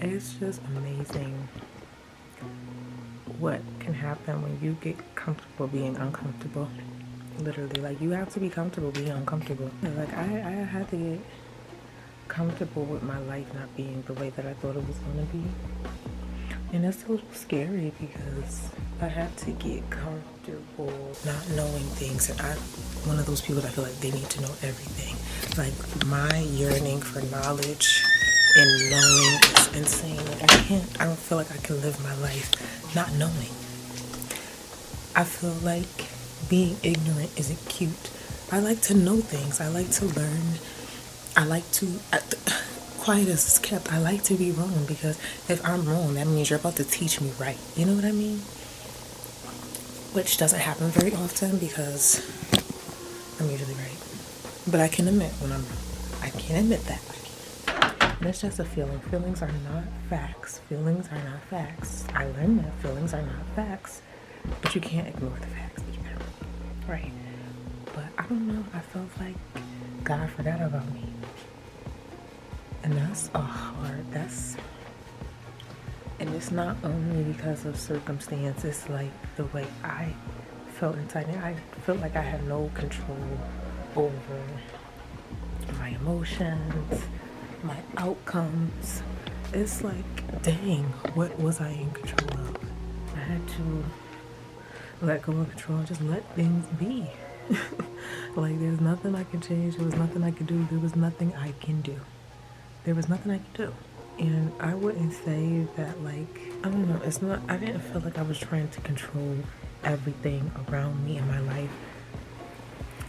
It's just amazing what can happen when you get comfortable being uncomfortable. Literally, like, you have to be comfortable being uncomfortable. Like, I had to get comfortable with my life not being the way that I thought it was going to be. And it's a little scary because I had to get comfortable not knowing things. And I'm one of those people that feel like they need to know everything. Like, my yearning for knowledge and knowing is insane. Like, I don't feel like I can live my life not knowing. I feel like being ignorant isn't cute. I like to know things. I like to learn. I like to... quiet as it's kept, I like to be wrong, because if I'm wrong, that means you're about to teach me right. You know what I mean? Which doesn't happen very often because I'm usually right. But I can admit when I'm wrong. I can admit that. And it's just a feeling. Feelings are not facts. Feelings are not facts. I learned that feelings are not facts. But you can't ignore the facts either. Right. But I don't know. I felt like God forgot about me. And that's hard. And it's not only because of circumstances, like the way I felt inside. I felt like I had no control over my emotions, my outcomes. It's like, dang, what was I in control of? I had to let go of control and just let things be. Like, there's nothing I can change. There was nothing I could do. There was nothing I can do. There was nothing I could do. And I wouldn't say that, like, I don't know, it's not, I didn't feel like I was trying to control everything around me in my life.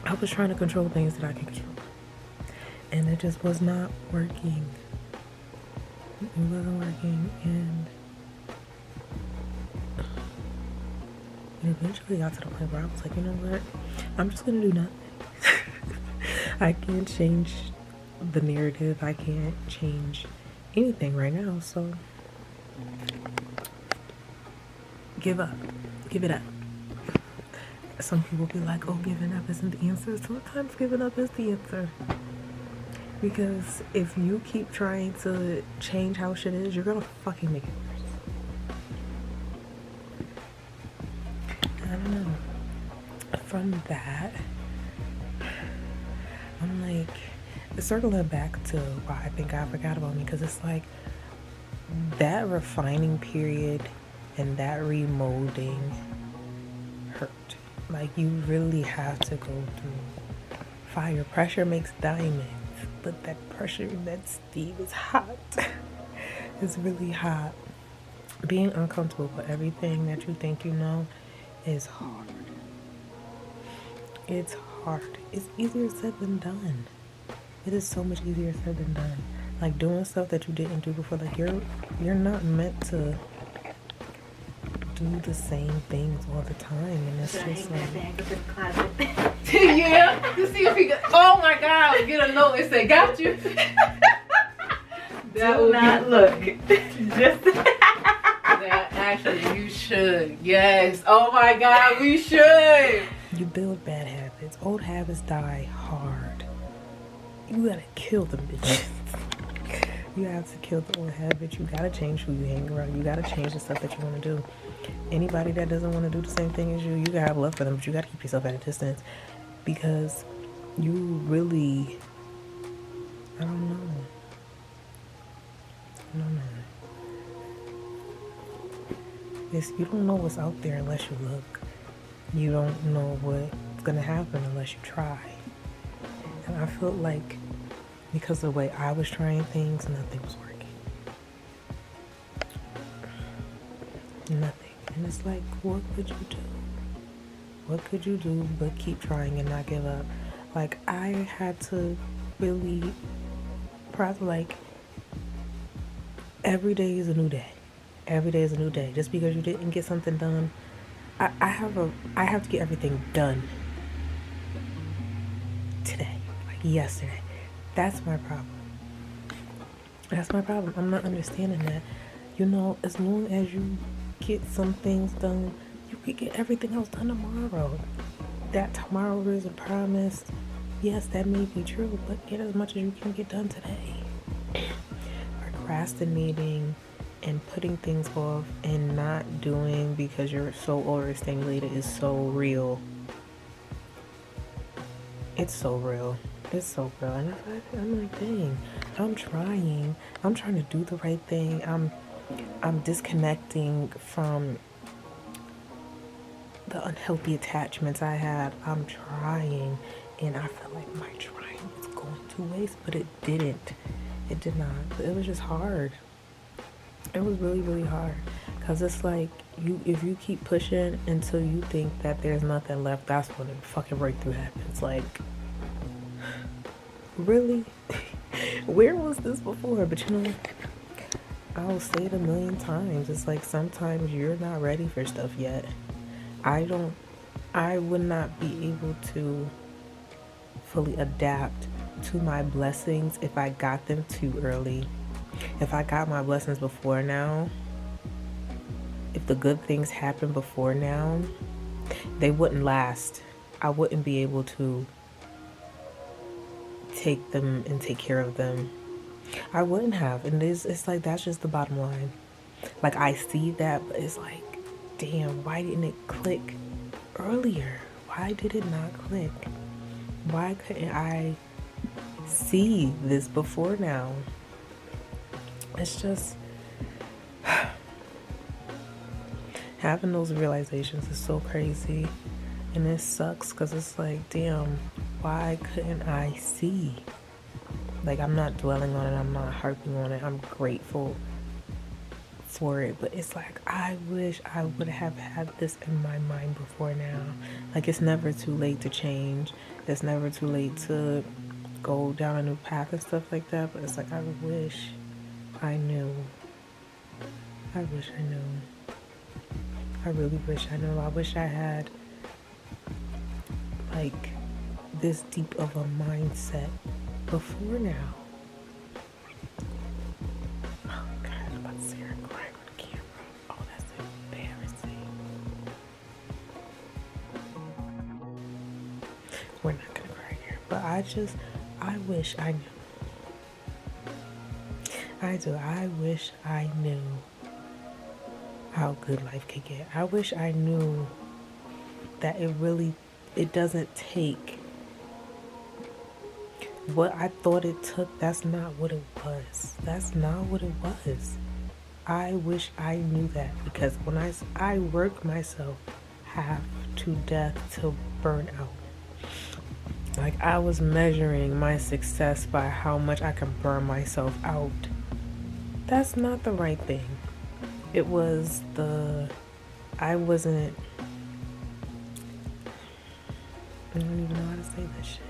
I was trying to control things that I can control. And it just was not working. It wasn't working. And it eventually got to the point where I was like, you know what? I'm just gonna do nothing. I can't change the narrative. I can't change anything right now, so give up. Give it up. Some people be like, oh, giving up isn't the answer. Sometimes giving up is the answer, because if you keep trying to change how shit is, you're gonna fucking make it worse. I don't know. From that, I'm like, circling back to why I think God forgot about me, because it's like that refining period and that remolding hurt. Like, you really have to go through fire. Pressure makes diamonds, but that pressure, that steam is hot. It's really hot. Being uncomfortable with everything that you think you know is hard. It's hard. It's easier said than done. It is so much easier said than done. Like, doing stuff that you didn't do before. Like, you're not meant to do the same things all the time, and it's just like, yeah, to see if he got, oh my God, get a note and say, got you. That do not look. Just that, actually, you should. Yes. Oh my God, we should. You build bad habits. Old habits die hard. You gotta kill them bitches. You have to kill the old habits. You gotta change who you hang around. You gotta change the stuff that you want to do. Anybody that doesn't want to do the same thing as you, you gotta have love for them, but you gotta keep yourself at a distance, because you really, I don't know. You don't know what's out there unless you look. You don't know what's gonna happen unless you try. And I felt like, because of the way I was trying things, nothing was working. Nothing. And it's like, what could you do? What could you do but keep trying and not give up? Like, I had to really, probably, like, every day is a new day. Every day is a new day. Just because you didn't get something done, I have to get everything done today, like yesterday. That's my problem. That's my problem. I'm not understanding that. You know, as long as you get some things done, you can get everything else done tomorrow. That tomorrow isn't promised. Yes, that may be true, but get as much as you can get done today. procrastinating and putting things off and not doing because you're so overstimulated is so real. It's so real. It's so real. And I'm like, dang, I'm trying to do the right thing. I'm disconnecting from the unhealthy attachments I had. I'm trying, and I feel like my trying was going to waste, but it didn't. It did not. It was just hard. It was really, really hard. Because it's like, if you keep pushing until you think that there's nothing left, that's when the fucking breakthrough happens. Like, really? Where was this before? But you know, I'll say it a million times. It's like sometimes you're not ready for stuff yet. I would not be able to fully adapt to my blessings if I got them too early. If I got my blessings before now, if the good things happened before now, they wouldn't last. I wouldn't be able to take them and take care of them. I wouldn't have. And it's like, that's just the bottom line. Like, I see that, but it's like, damn, why didn't it click earlier? Why did it not click? Why couldn't I see this before now? It's just having those realizations is so crazy, and it sucks because it's like, damn, why couldn't I see? Like, I'm not dwelling on it, I'm not harping on it, I'm grateful for it, but it's like, I wish I would have had this in my mind before now. Like, it's never too late to change, it's never too late to go down a new path and stuff like that, but it's like, I wish I knew. I wish I knew. I really wish I knew. I wish I had like this deep of a mindset before now. Oh God, I'm about to see her crying on the camera. Oh, that's embarrassing. We're not gonna cry here, but I wish I knew. I do. I wish I knew how good life could get. I wish I knew that it doesn't take what I thought it took. That's not what it was. That's not what it was. I wish I knew that, because when I work myself half to death to burn out. Like, I was measuring my success by how much I can burn myself out. That's not the right thing. It was I don't even know how to say this shit.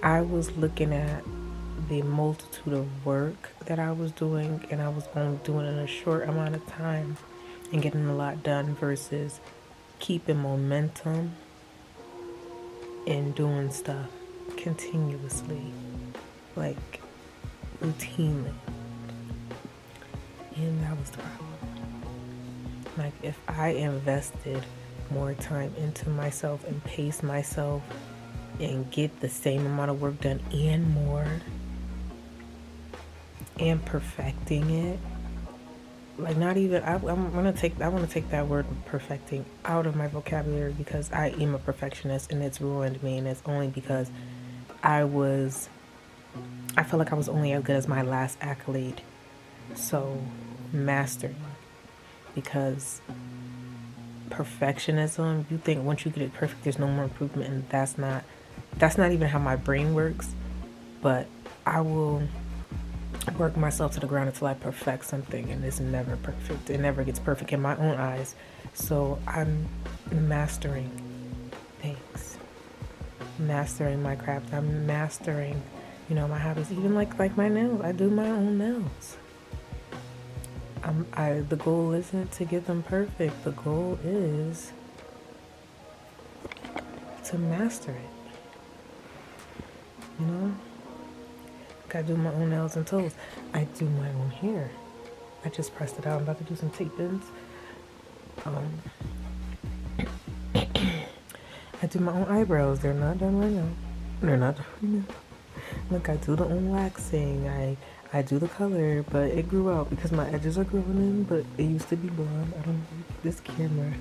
I was looking at the multitude of work that I was doing, and I was only doing it in a short amount of time and getting a lot done, versus keeping momentum and doing stuff continuously, like routinely. And that was the problem. Like, if I invested more time into myself and pace myself and get the same amount of work done and more, and perfecting it, like, not even, I want to take that word perfecting out of my vocabulary, because I am a perfectionist and it's ruined me, and it's only because I feel like I was only as good as my last accolade. So, mastering, because perfectionism, you think once you get it perfect there's no more improvement, and that's not even how my brain works. But I will work myself to the ground until I perfect something, and it's never perfect. It never gets perfect in my own eyes. So I'm mastering things, mastering my craft. I'm mastering, my hobbies. Even like my nails. I do my own nails. The goal isn't to get them perfect. The goal is to master it. I do my own nails and toes. I do my own hair. I just pressed it out. I'm about to do some tape ins. I do my own eyebrows. They're not done right now. They're not done right now. Look, I do the own waxing. I do the color, but it grew out because my edges are growing in, but it used to be blonde. I don't know. This camera.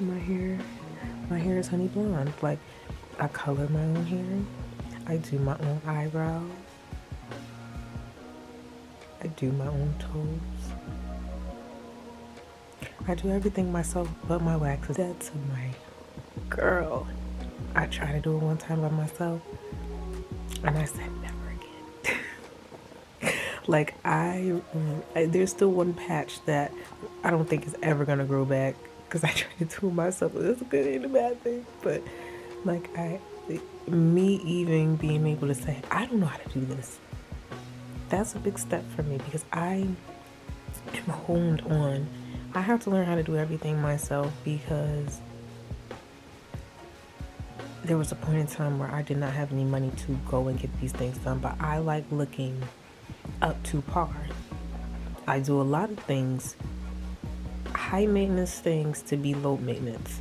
My hair is honey blonde. Like, I color my own hair. I do my own eyebrows. I do my own toes. I do everything myself, but my wax is dead to my girl. I tried to do it one time by myself, and I said never again. Like, there's still one patch that I don't think is ever gonna grow back because I tried to do it myself. It's a good and a bad thing, but like, me even being able to say I don't know how to do this, that's a big step for me because I am honed on. I have to learn how to do everything myself because there was a point in time where I did not have any money to go and get these things done, but I like looking up to par. I do a lot of things, high maintenance things, to be low maintenance.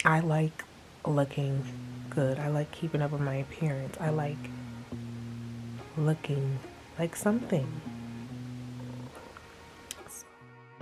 I like looking good. I like keeping up with my appearance. I like looking like something.